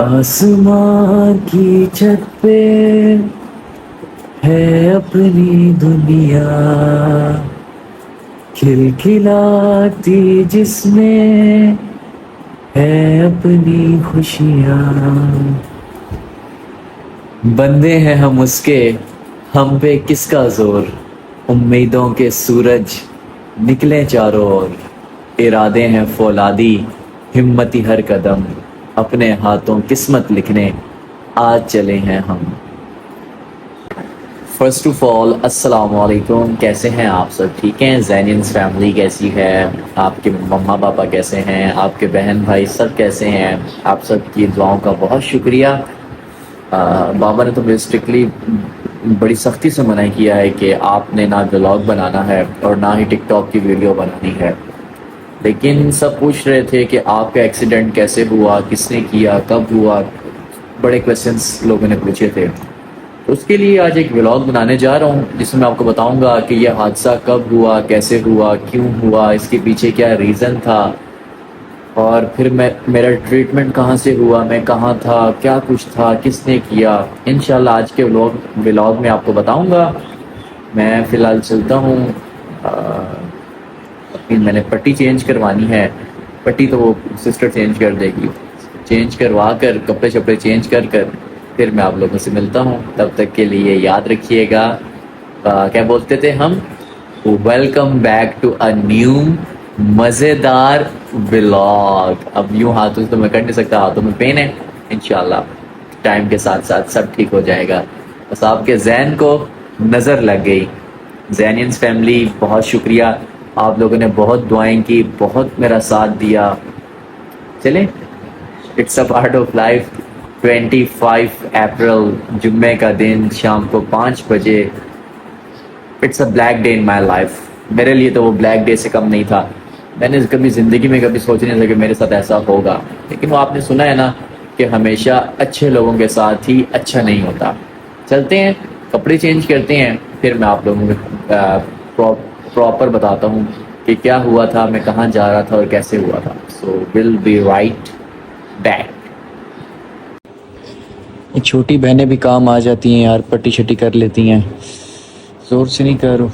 आसमां की छत पे है अपनी दुनिया, खिलखिलाती जिसमें है अपनी खुशियाँ। बंदे हैं हम उसके, हम पे किसका जोर। उम्मीदों के सूरज निकले चारों ओर, इरादे हैं फौलादी, हिम्मती हर कदम, अपने हाथों किस्मत लिखने आज चले हैं हम। फर्स्ट ऑफ ऑल अस्सलाम वालेकुम, कैसे हैं आप सब? ठीक हैं? जैनियंस फैमिली कैसी है? आपके मम्मा पापा कैसे हैं? आपके बहन भाई सब कैसे हैं? आप सब की दुआओं का बहुत शुक्रिया। बाबा ने तो मुझे स्ट्रिक्टली बड़ी सख्ती से मना किया है कि आपने ना व्लॉग बनाना है और ना ही टिकटॉक की वीडियो बनानी है। लेकिन सब पूछ रहे थे कि आपका एक्सीडेंट कैसे हुआ, किसने किया, कब हुआ, बड़े क्वेश्चंस लोगों ने पूछे थे। तो उसके लिए आज एक व्लॉग बनाने जा रहा हूँ जिसमें मैं आपको बताऊंगा कि यह हादसा कब हुआ, कैसे हुआ, क्यों हुआ, इसके पीछे क्या रीज़न था, और फिर मेरा ट्रीटमेंट कहाँ से हुआ, मैं कहाँ था, क्या कुछ था, किसने किया। इंशाल्लाह आज के व्लॉग में आपको बताऊंगा। मैं फ़िलहाल चलता हूँ। अपनी मैंने पट्टी चेंज करवानी है। पट्टी तो वो सिस्टर चेंज कर देगी। चेंज करवा कर कपड़े शपड़े चेंज कर फिर मैं आप लोगों से मिलता हूँ। तब तक के लिए याद रखिएगा, क्या बोलते थे हम, welcome back to a new मज़ेदार व्लॉग। अब यूँ हाथों से तो मैं कर नहीं सकता, हाथों में पेन है। इंशाल्लाह टाइम के साथ साथ सब ठीक हो जाएगा। बस आपके जहन को नज़र लग गई। जैनियंस फैमिली बहुत शुक्रिया, आप लोगों ने बहुत दुआएं की, बहुत मेरा साथ दिया। चलें, it's a part of life. 25 अप्रैल जुम्मे का दिन शाम को 5 बजे। It's a black day in my life. मेरे लिए तो वो ब्लैक डे से कम नहीं था। मैंने कभी ज़िंदगी में कभी सोच नहीं था कि मेरे साथ ऐसा होगा। लेकिन वो आपने सुना है ना कि हमेशा अच्छे लोगों के साथ ही अच्छा नहीं होता। चलते हैं, कपड़े चेंज करते हैं, फिर मैं आप लोगों को प्रॉपर बताता हूँ कि क्या हुआ था, मैं कहाँ जा रहा था और कैसे हुआ था। So will be right back. छोटी बहनें भी काम आ जाती हैं यार, पट्टी शट्टी कर लेती हैं। जोर से नहीं करो।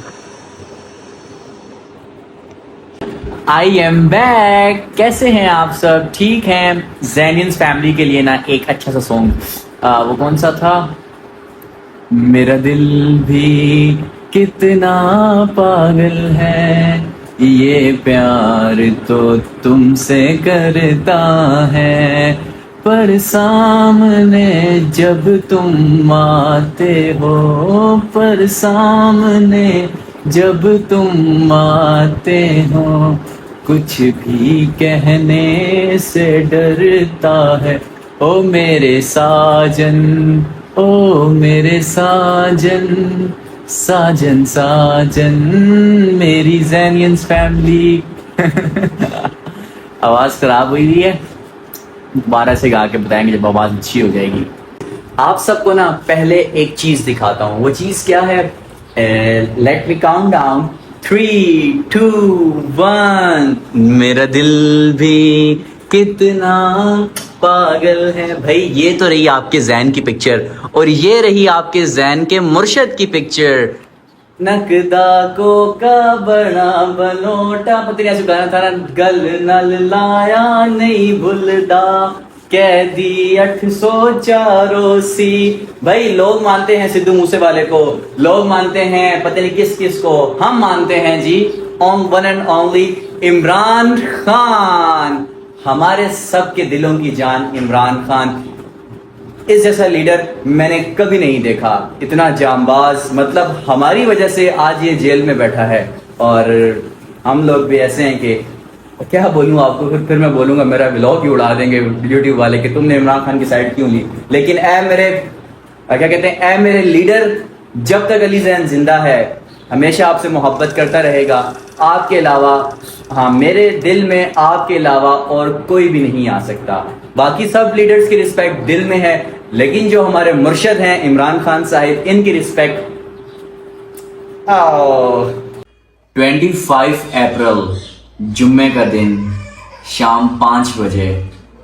I am back. कैसे हैं आप सब? ठीक हैं? जैनियंस फैमिली के लिए ना एक अच्छा सा सॉन्ग, वो कौन सा था, मेरा दिल भी कितना पागल है, ये प्यार तो तुमसे करता है, पर सामने जब तुम आते हो, पर सामने जब तुम आते हो, कुछ भी कहने से डरता है। ओ मेरे साजन, ओ मेरे साजन, साजन साजन, मेरी जैनियंस फैमिली। आवाज़ खराब हुई है, दोबारा से गा के बताएंगे जब आवाज़ अच्छी हो जाएगी। आप सबको ना पहले एक चीज़ दिखाता हूँ। वो चीज़ क्या है? Let me count down. 3, 2, 1। मेरा दिल भी कितना पागल है। भाई ये तो रही आपके जैन की पिक्चर, और ये रही आपके जैन के मुर्शद की पिक्चर। नकदा को का बड़ा बनोटा, पता नहीं ऐसे गाना था ना, गल नल लाया नहीं भूलदा, कह दी 804 सी। भाई लोग मानते हैं सिद्धू मूसे वाले को, लोग मानते हैं पता नहीं किस किस को, हम मानते हैं जी one and only Imran Khan. हमारे सबके दिलों की जान इमरान खान। इस जैसा लीडर मैंने कभी नहीं देखा, इतना जांबाज। मतलब हमारी वजह से आज ये जेल में बैठा है, और हम लोग भी ऐसे हैं कि क्या बोलूँ आपको, फिर मैं बोलूँगा मेरा व्लॉग ही उड़ा देंगे यूट्यूब वाले कि तुमने इमरान खान की साइड क्यों ली। लेकिन ए मेरे क्या कहते हैं, ए मेरे लीडर, जब तक अली जैन जिंदा है हमेशा आपसे मोहब्बत करता रहेगा। आपके अलावा, हाँ, मेरे दिल में आपके अलावा और कोई भी नहीं आ सकता। बाकी सब लीडर्स की रिस्पेक्ट दिल में है, लेकिन जो हमारे मुर्शद हैं इमरान खान साहिब, इनकी रिस्पेक्ट 25 अप्रैल जुम्मे का दिन शाम 5 बजे।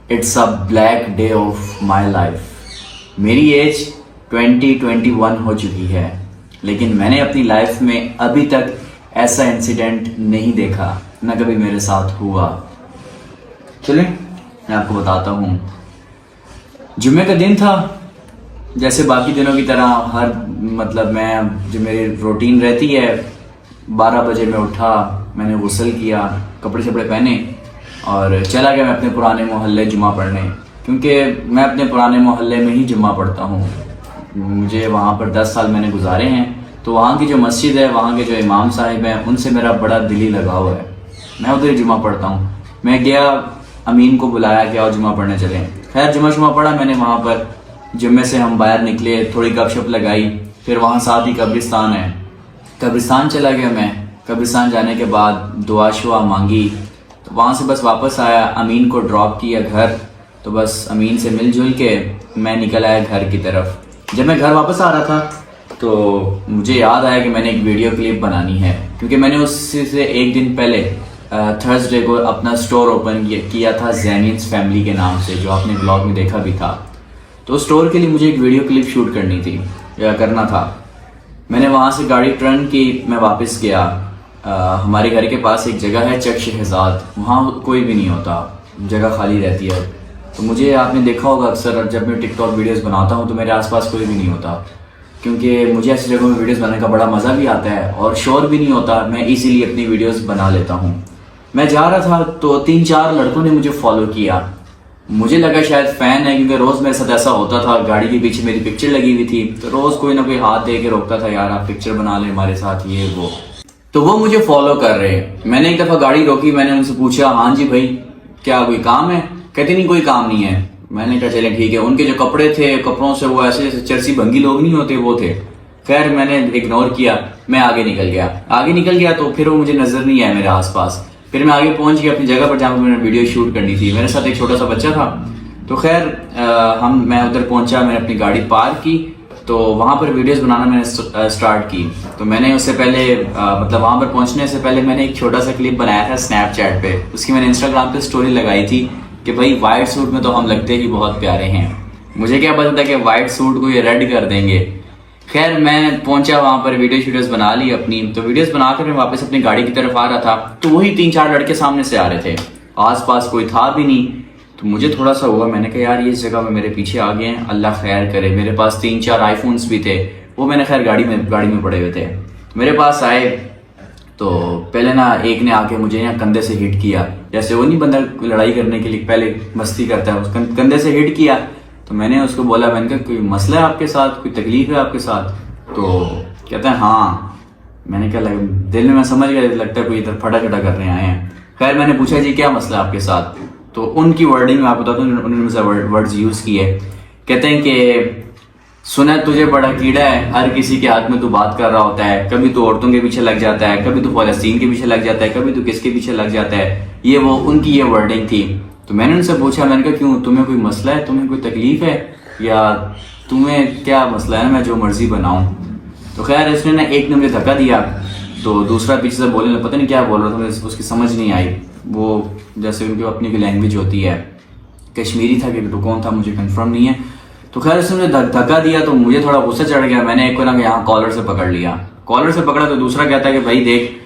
It's a black day of my life. मेरी एज 21 हो चुकी है, लेकिन मैंने अपनी लाइफ में अभी तक ऐसा इंसिडेंट नहीं देखा, ना कभी मेरे साथ हुआ। चलिए मैं आपको बताता हूँ। जुम्मे का दिन था, जैसे बाकी दिनों की तरह हर मैं जो मेरी रूटीन रहती है, 12 बजे मैं उठा, मैंने गुस्ल किया, कपड़े शपड़े पहने और चला गया मैं अपने पुराने मोहल्ले जुम्मा पढ़ने, क्योंकि मैं अपने पुराने मोहल्ले में ही जुम्मा पढ़ता हूँ। मुझे वहाँ पर 10 साल मैंने गुजारे हैं, तो वहाँ की जो मस्जिद है, वहाँ के जो इमाम साहिब हैं, उनसे मेरा बड़ा दिली लगाव है। मैं उधर ही जुम्मा पढ़ता हूँ। मैं गया, अमीन को बुलाया कि आओ जुम्मा पढ़ने चलें। खैर जुम्मा पढ़ा मैंने वहाँ पर। जुम्मे से हम बाहर निकले, थोड़ी गपशप लगाई, फिर वहाँ साथ ही कब्रिस्तान है, कब्रिस्तान चला गया मैं। कब्रिस्तान जाने के बाद दुआ शुआ मांगी, तो वहाँ से बस वापस आया, अमीन को ड्रॉप किया घर, तो बस अमीन से मिलजुल के मैं निकल आया घर की तरफ। जब मैं घर वापस आ रहा था तो मुझे याद आया कि मैंने एक वीडियो क्लिप बनानी है, क्योंकि मैंने उससे एक दिन पहले थर्सडे को अपना स्टोर ओपन किया था ज़ैनियंस फैमिली के नाम से, जो आपने ब्लॉग में देखा भी था। तो स्टोर के लिए मुझे एक वीडियो क्लिप शूट करनी थी या करना था। मैंने वहाँ से गाड़ी टर्न की, मैं वापस गया। हमारे घर के पास एक जगह है चक शहजाद, वहाँ कोई भी नहीं होता, जगह खाली रहती है। तो मुझे आपने देखा होगा अक्सर जब मैं टिकटॉक वीडियोस बनाता हूँ तो मेरे आसपास कोई भी नहीं होता, क्योंकि मुझे ऐसी जगहों में वीडियोस बनाने का बड़ा मज़ा भी आता है और शोर भी नहीं होता। मैं इजीली अपनी वीडियोस बना लेता हूँ। मैं जा रहा था तो 3-4 लड़कों ने मुझे फॉलो किया। मुझे लगा शायद फ़ैन है, क्योंकि रोज़ मेरे साथ ऐसा होता था। गाड़ी के पीछे मेरी पिक्चर लगी हुई थी, तो रोज़ कोई ना कोई हाथ दे के रोकता था, यार आप पिक्चर बना लें हमारे साथ, ये वो। तो वो मुझे फॉलो कर रहे हैं। मैंने एक दफ़ा गाड़ी रोकी, मैंने उनसे पूछा, हाँ जी भाई क्या कोई काम है? कहते नहीं कोई काम नहीं है। मैंने कहा चले ठीक है। उनके जो कपड़े थे, कपड़ों से वो ऐसे जैसे चरसी भंगी लोग नहीं होते, वो थे। खैर मैंने इग्नोर किया, मैं आगे निकल गया। तो फिर वो मुझे नजर नहीं आया मेरे आसपास। फिर मैं आगे पहुंच गया अपनी जगह पर जहाँ पर मैंने वीडियो शूट करनी थी। मेरे साथ एक छोटा सा बच्चा था। तो खैर मैं उधर पहुंचा, मैंने अपनी गाड़ी पार्क की, तो वहाँ पर वीडियोस बनाना मैंने स्टार्ट की। तो मैंने उससे पहले वहाँ पर पहुंचने से पहले मैंने एक छोटा सा क्लिप बनाया था स्नैपचैट पे। उसकी मैंने इंस्टाग्राम पे स्टोरी लगाई थी कि भाई वाइट सूट में तो हम लगते ही बहुत प्यारे हैं। मुझे क्या पता था कि वाइट सूट को ये रेड कर देंगे। खैर मैं पहुंचा वहां पर, वीडियोस बना ली अपनी। तो वीडियोस बनाकर मैं वापस अपनी गाड़ी की तरफ आ रहा था, तो वही 3-4 लड़के सामने से आ रहे थे। आसपास कोई था भी नहीं, तो मुझे थोड़ा सा हुआ। मैंने कहा यार ये इस जगह में मेरे पीछे आ गए हैं, अल्लाह खैर करे। मेरे पास 3-4 आईफोन्स भी थे, वो मैंने खैर गाड़ी में पड़े हुए थे। तो मेरे पास आए तो पहले ना एक ने आके मुझे यहाँ कंधे से हिट किया, जैसे वो नहीं बंदा लड़ाई करने के लिए पहले मस्ती करता है, उस कंधे से हिट किया। तो मैंने उसको बोला, मैंने कहा कोई मसला है आपके साथ, कोई तकलीफ है आपके साथ? तो कहता है हाँ। मैंने कहा दिल में मैं समझ गया, लगता है कोई इधर फटाफटा करने आए हैं। खैर मैंने पूछा जी क्या मसला है आपके साथ? तो उनकी वर्डिंग में आपको बताता हूँ, उन्होंने मुझसे वर्ड्स यूज़ किए। कहते हैं कि सुना तुझे बड़ा कीड़ा है, हर किसी के हाथ में तू बात कर रहा होता है, कभी तू औरतों के पीछे लग जाता है, कभी तू फलस्तीन के पीछे लग जाता है, कभी तू किसके पीछे लग जाता है। ये वो उनकी ये वर्डिंग थी। तो मैंने उनसे पूछा, मैंने कहा क्यों, तुम्हें कोई मसला है, तुम्हें कोई तकलीफ है, या तुम्हें क्या मसला है मैं जो मर्जी बनाऊं? तो खैर इसने ना एक ने मुझे धक्का दिया, तो दूसरा पीछे से बोलने लगा, पता नहीं क्या बोल रहा था, मुझे उसकी समझ नहीं आई। वो जैसे उनकी अपनी की लैंग्वेज होती है, कश्मीरी था कि कौन था मुझे कंफर्म नहीं है। तो खैर उसने मुझे धक्का दिया, तो मुझे थोड़ा गुस्सा चढ़ गया। मैंने एक को ना यहाँ कॉलर से पकड़ लिया, कॉलर से पकड़ा तो दूसरा कहता है कि भाई देख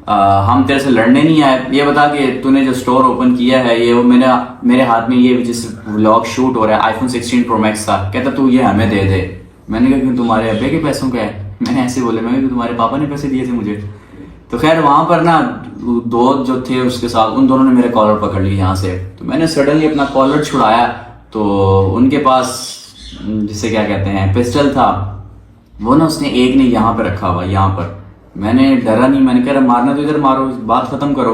हम तेरे से लड़ने नहीं आए, ये बता कि तूने जो स्टोर ओपन किया है, ये मेरे हाथ में ये जिस व्लॉग शूट हो रहा है iPhone 16 Pro Max था, कहता तू ये हमें दे दे। मैंने कहा क्यों, तुम्हारे अब्बे के पैसों का है? मैंने ऐसे बोले, मैं तुम्हारे पापा ने पैसे दिए थे मुझे। तो खैर वहां पर ना दो जो थे उसके साथ, उन दोनों ने मेरे कॉलर पकड़ लिया यहाँ से। तो मैंने सडनली अपना कॉलर छुड़ाया, तो उनके पास जिसे क्या कहते हैं पिस्टल था, वो ना उसने एक ने यहाँ पे रखा हुआ, यहाँ पर। मैंने डरा नहीं, मैंने कहा मारना तो इधर मारो, बात खत्म करो।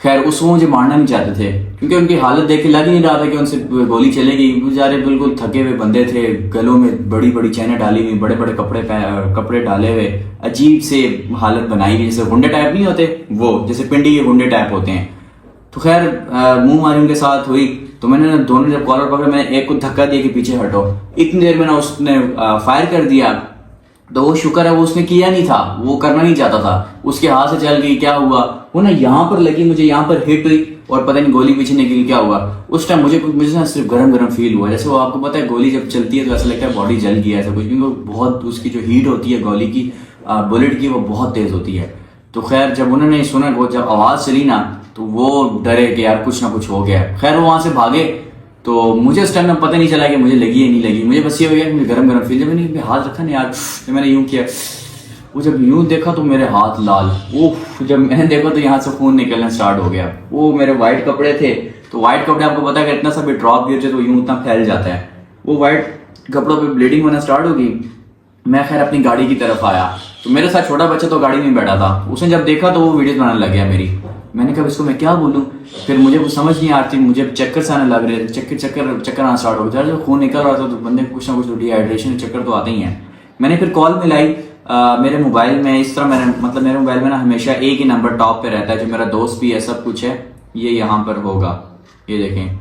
खैर उसको मुझे मारना नहीं चाहते थे, क्योंकि उनकी हालत देख के लग ही नहीं रहा था कि उनसे गोली चलेगी। बेचारे बिल्कुल थके हुए बंदे थे, गलों में बड़ी बड़ी चैनें डाली हुई, बड़े बड़े कपड़े डाले हुए, अजीब से हालत बनाई हुई, जैसे गुंडे टाइप नहीं होते, वो जैसे पिंडी के गुंडे टाइप होते हैं। तो खैर मुंह मारी उनके साथ हुई। तो मैंने दोनों जब कॉलर पकड़ा, मैंने एक को धक्का दिया कि पीछे हटो। इतनी देर में ना उसने फायर कर दिया। तो वो शुक्र है वो उसने किया नहीं था, वो करना नहीं चाहता था, उसके हाथ से चल गई। क्या हुआ, वो ना यहाँ पर लगी, मुझे यहाँ पर हिट हुई और पता नहीं गोली पीछे निकली क्या हुआ। उस टाइम मुझे ना सिर्फ गरम गरम फील हुआ, जैसे वो आपको पता है गोली जब चलती है तो ऐसा लगता है बॉडी जल गया ऐसा कुछ, क्योंकि वो बहुत उसकी जो हीट होती है गोली की, बुलेट की, वो बहुत तेज होती है। तो खैर जब उन्होंने सुना, वो जब आवाज चली ना तो वो डरे कि यार कुछ ना कुछ हो गया। खैर वो वहां से भागे, तो मुझे उस टाइम में पता नहीं चला कि मुझे लगी या नहीं लगी। मुझे बस ये हो गया कि मुझे गरम गरम फील, जब मैंने हाथ रखा ना यार, तो मैंने यूं किया, वो जब यूं देखा तो मेरे हाथ लाल, वो जब मैंने देखा तो यहाँ से खून निकलना स्टार्ट हो गया। वो मेरे व्हाइट कपड़े थे, तो व्हाइट कपड़े आपको पता है कि इतना सा भी ड्रॉप गिर जाए तो यूं उतना फैल जाता है। वो व्हाइट कपड़ों पे ब्लीडिंग होना स्टार्ट हो गई। मैं खैर अपनी गाड़ी की तरफ आया, तो मेरे साथ छोटा बच्चा तो गाड़ी में बैठा था, उसने जब देखा तो वो वीडियो बनाने लग गया मेरी। मैंने कहा इसको मैं क्या बोलूं, फिर मुझे कुछ समझ नहीं आती, मुझे चक्कर से आने लग रहे, चक्कर आना स्टार्ट हो गया। जब खून निकल रहा था तो बंदे को कुछ ना कुछ डिहाइड्रेशन चक्कर तो आते ही हैं। मैंने फिर कॉल मिलाई मेरे मोबाइल में, इस तरह मैंने मतलब मेरे मोबाइल में ना हमेशा एक ही नंबर टॉप पे रहता है, जो मेरा दोस्त भी है, सब कुछ है, ये यहाँ पर होगा, ये देखें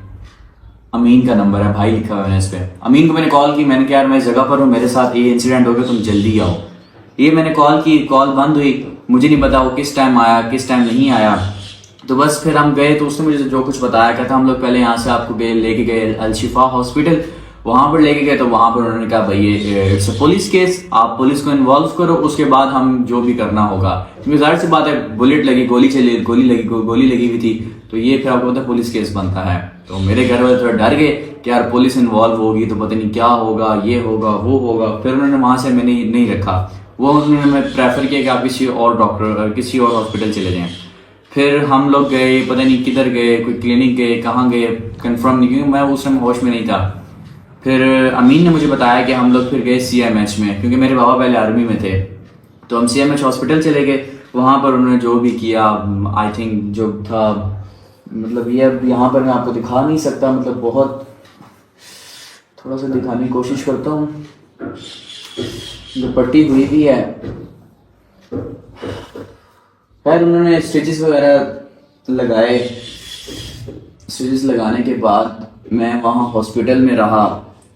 अमीन का नंबर है, भाई लिखा हुआ है इस पे। अमीन को मैंने कॉल की, मैंने कहा यार मैं इस जगह पर हूँ, मेरे साथ ये इंसिडेंट हो गया, तुम जल्दी आओ। ये मैंने कॉल की, कॉल बंद हुई, मुझे नहीं पता वो किस टाइम आया किस टाइम नहीं आया। तो बस फिर हम गए, तो उसने मुझे जो कुछ बताया, कहता हम लोग पहले यहाँ से आपको लेके गए अल-शिफा हॉस्पिटल, वहां पर लेके गए, तो वहां पर उन्होंने कहा भाई ये इट्स अ पुलिस केस, आप पुलिस को इन्वॉल्व करो, उसके बाद हम जो भी करना होगा। क्योंकि जाहिर सी बात है बुलेट लगी, गोली लगी हुई थी, तो ये फिर आपको पता है पुलिस केस बनता है। तो मेरे घर वाले थोड़ा डर गए कि यार पुलिस इन्वॉल्व होगी तो पता नहीं क्या होगा, ये होगा वो होगा। फिर उन्होंने वहां से मैंने नहीं रखा, वो उन्होंने प्रेफर किया कि आप किसी और डॉक्टर किसी और हॉस्पिटल चले जाएं। फिर हम लोग गए, पता नहीं किधर गए, कोई क्लिनिक गए, कहाँ गए, कंफर्म नहीं, क्योंकि मैं उस टाइम होश में नहीं था। फिर अमीन ने मुझे बताया कि हम लोग फिर गए CMH में, क्योंकि मेरे पापा पहले आर्मी में थे, तो हम CMH हॉस्पिटल चले गए। वहाँ पर उन्होंने जो भी किया, आई थिंक जो था, मतलब ये अब यहाँ पर मैं आपको दिखा नहीं सकता, मतलब बहुत थोड़ा सा दिखाने की कोशिश करता हूँ, जो पट्टी हुई भी है। खैर उन्होंने स्टिचेस वगैरह लगाए, स्टिचेस लगाने के बाद मैं वहाँ हॉस्पिटल में रहा,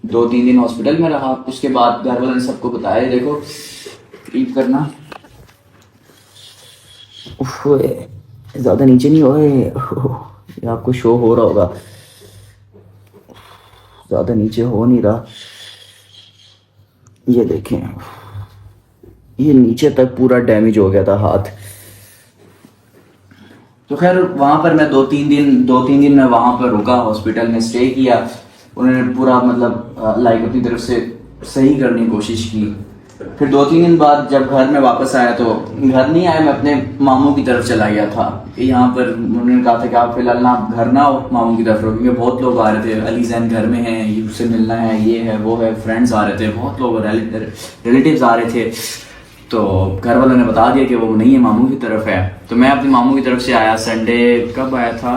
2-3 दिन हॉस्पिटल में रहा। उसके बाद घर वालों ने सबको बताया, देखो करीब करना, ज्यादा नीचे नहीं हो, ये आपको शो हो रहा होगा, ज्यादा नीचे हो नहीं रहा, ये देखें, ये नीचे तक पूरा डैमेज हो गया था हाथ। तो खैर वहाँ पर मैं 2-3 दिन मैं वहाँ पर रुका, हॉस्पिटल में स्टे किया। उन्होंने पूरा मतलब लाइक अपनी तरफ से सही करने की कोशिश की। फिर 2-3 दिन बाद जब घर में वापस आया, तो घर नहीं आया, मैं अपने मामू की तरफ चला गया था। यहाँ पर उन्होंने कहा था कि आप फिलहाल ना घर ना हो, मामू की तरफ रहो, क्योंकि बहुत लोग आ रहे थे, अली जैन घर में हैं, उससे मिलना है, ये है वो है, फ्रेंड्स आ रहे थे, बहुत लोग रिलेटिव्स आ रहे थे। तो घर वालों ने बता दिया कि वो नहीं है, मामू की तरफ है। तो मैं अपनी मामू की तरफ से आया। संडे कब आया था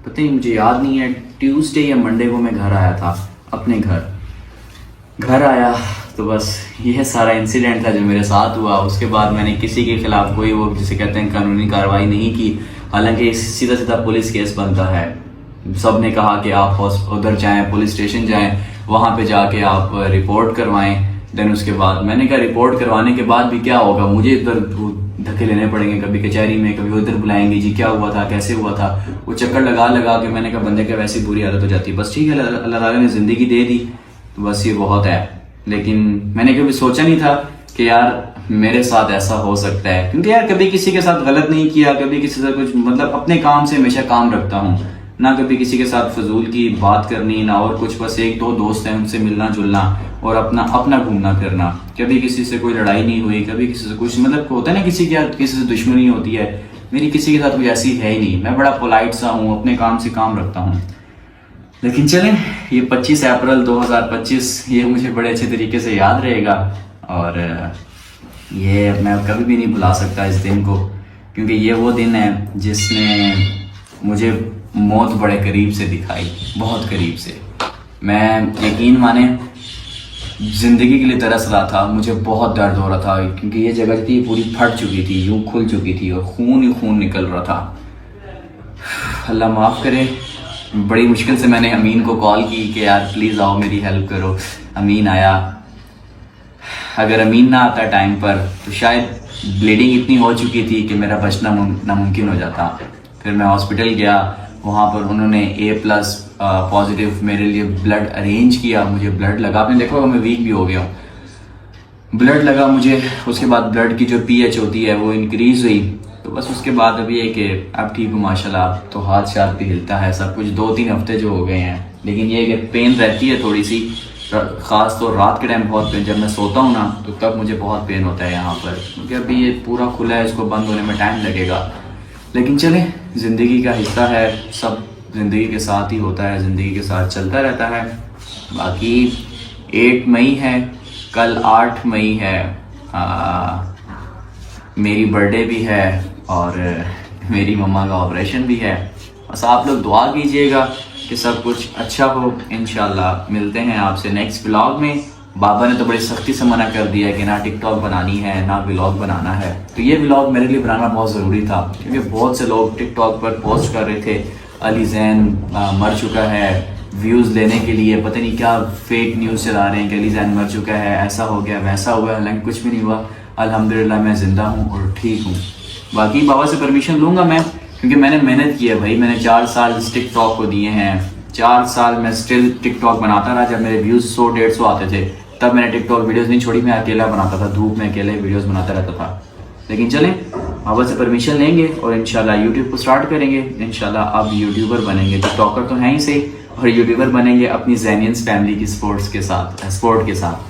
पता नहीं, मुझे याद नहीं है, ट्यूसडे या मंडे को मैं घर आया था, अपने घर आया। तो बस यह सारा इंसिडेंट था जो मेरे साथ हुआ। उसके बाद मैंने किसी के खिलाफ कोई वो जिसे कहते हैं कानूनी कार्रवाई नहीं की, हालांकि सीधा सीधा पुलिस केस बनता है। सब ने कहा कि आप उधर जाएं, पुलिस स्टेशन जाएं, वहाँ पे जाके आप रिपोर्ट करवाएं। देन उसके बाद मैंने कहा रिपोर्ट करवाने के बाद भी क्या होगा, मुझे इधर धक्के लेने पड़ेंगे, कभी कचहरी में, कभी उधर बुलाएंगे, जी क्या हुआ था, कैसे हुआ था। वो चक्कर लगा के मैंने कहा बंदे का वैसी बुरी हालत हो जाती है, बस ठीक है, अल्लाह ताला ने ज़िंदगी दे दी तो बस ये बहुत है। लेकिन मैंने कभी सोचा नहीं था कि यार मेरे साथ ऐसा हो सकता है, क्योंकि यार कभी किसी के साथ गलत नहीं किया, कभी किसी से कुछ, मतलब अपने काम से हमेशा काम रखता हूँ, ना कभी किसी के साथ फजूल की बात करनी, ना और कुछ। बस 1-2 दोस्त हैं, उनसे मिलना जुलना और अपना घूमना फिरना। कभी किसी से कोई लड़ाई नहीं हुई, कभी किसी से कुछ, मतलब होता है ना किसी से दुश्मनी होती है, मेरी किसी के साथ कोई ऐसी है ही नहीं। मैं बड़ा पोलाइट सा हूँ, अपने काम से काम रखता हूँ। लेकिन चलें, ये 25 अप्रैल 2025 ये मुझे बड़े अच्छे तरीके से याद रहेगा, और ये मैं कभी भी नहीं भुला सकता इस दिन को, क्योंकि ये वो दिन है जिसने मुझे मौत बड़े करीब से दिखाई, बहुत करीब से। मैं यकीन माने ज़िंदगी के लिए तरस रहा था, मुझे बहुत दर्द हो रहा था, क्योंकि ये जगह थी पूरी फट चुकी थी, यूँ खुल चुकी थी और खून ही खून निकल रहा था। अल्लाह माफ़ करे। बड़ी मुश्किल से मैंने अमीन को कॉल की कि यार प्लीज़ आओ मेरी हेल्प करो। अमीन आया। अगर अमीन ना आता टाइम पर तो शायद ब्लीडिंग इतनी हो चुकी थी कि मेरा बचना नामुमकिन हो जाता। फिर मैं हॉस्पिटल गया, वहाँ पर उन्होंने A+ पॉजिटिव मेरे लिए ब्लड अरेंज किया, मुझे ब्लड लगा। आपने देखा होगा मैं वीक भी हो गया हूँ, ब्लड लगा मुझे। उसके बाद ब्लड की जो pH होती है वो इंक्रीज हुई। तो बस उसके बाद अभी है कि अब ठीक हूँ माशाल्लाह। अब तो हाथ शाथ भी हिलता है सब कुछ, 2-3 हफ्ते जो हो गए हैं। लेकिन ये कि पेन रहती है थोड़ी सी, ख़ास तो रात के टाइम बहुत पेन, जब मैं सोता हूँ ना तो तब मुझे बहुत पेन होता है यहाँ पर, क्योंकि अभी ये पूरा खुला है, इसको बंद होने में टाइम लगेगा। लेकिन चले, ज़िंदगी का हिस्सा है, सब ज़िंदगी के साथ ही होता है, ज़िंदगी के साथ चलता रहता है। बाकी 8 मई है, कल 8 मई है, मेरी बर्थडे भी है और मेरी मम्मा का ऑपरेशन भी है। बस आप लोग दुआ कीजिएगा कि सब कुछ अच्छा हो। इंशाल्लाह मिलते हैं आपसे नेक्स्ट व्लॉग में। बाबा ने तो बड़ी सख्ती से मना कर दिया कि ना टिकटॉक बनानी है ना व्लॉग बनाना है, तो ये व्लॉग मेरे लिए बनाना बहुत ज़रूरी था, क्योंकि बहुत से लोग टिकटॉक पर पोस्ट कर रहे थे अली ज़ैन मर चुका है, व्यूज़ लेने के लिए पता नहीं क्या फेक न्यूज़ चला रहे हैं कि अली ज़ैन मर चुका है, ऐसा हो गया वैसा हुआ, हालांकि कुछ भी नहीं हुआ। अल्हम्दुलिल्लाह मैं ज़िंदा हूँ और ठीक हूँ। बाकी बाबा से परमिशन लूँगा मैं, क्योंकि मैंने मेहनत की है भाई। मैंने 4 साल इस टिकटॉक को दिए हैं, 4 साल मैं स्टिल टिकटॉक बनाता रहा। जब मेरे व्यूज़ 100-150 आते थे तब मैंने टिकटॉक वीडियोस नहीं छोड़ी, मैं अकेला बनाता था, धूप में अकेले वीडियोस बनाता रहता था। लेकिन चलें, बाबा से परमिशन लेंगे और इंशाल्लाह यूट्यूब को स्टार्ट करेंगे। इंशाल्लाह अब यूट्यूबर बनेंगे, टिकटॉकर तो हैं ही सही, और यूट्यूबर बनेंगे अपनी ज़ैनियंस फैमिली की सपोर्ट के साथ।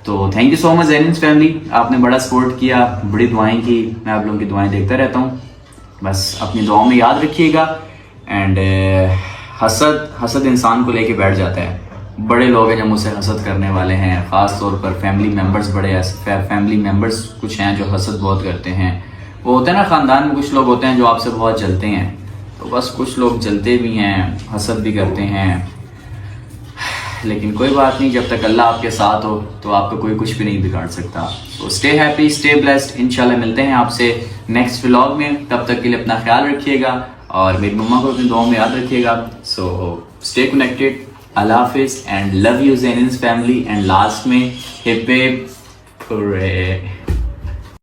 तो thank you so much Zainians family, आपने बड़ा सपोर्ट किया, बड़ी दुआएं की, मैं आप लोगों की दुआएं देखता रहता हूँ। बस अपनी दुआओं में याद रखिएगा। एंड हसद इंसान को लेके बैठ जाता है। बड़े लोग हैं जो मुझसे हसद करने वाले हैं, ख़ास तौर पर फैमिली मेम्बर्स, बड़े फैमिली मेम्बर्स कुछ हैं जो हसद बहुत करते हैं। वो होते हैं ना, ख़ानदान में कुछ लोग होते हैं जो आपसे बहुत जलते हैं, तो बस कुछ लोग जलते भी हैं, हसद भी करते हैं। लेकिन कोई बात नहीं, जब तक अल्लाह आपके साथ हो तो आपको कोई कुछ भी नहीं बिगाड़ सकता। तो स्टे हैप्पी, स्टे ब्लेस्ड। इंशाल्लाह मिलते हैं आपसे नेक्स्ट व्लॉग में। तब तक के लिए अपना ख्याल रखिएगा और मेरी मम्मा को अपनी दुआओं में याद रखिएगा। सो स्टे कनेक्टेड, अल्लाह हाफिज़ and love you Zainians family. And last में हिप हिप हुर्रे।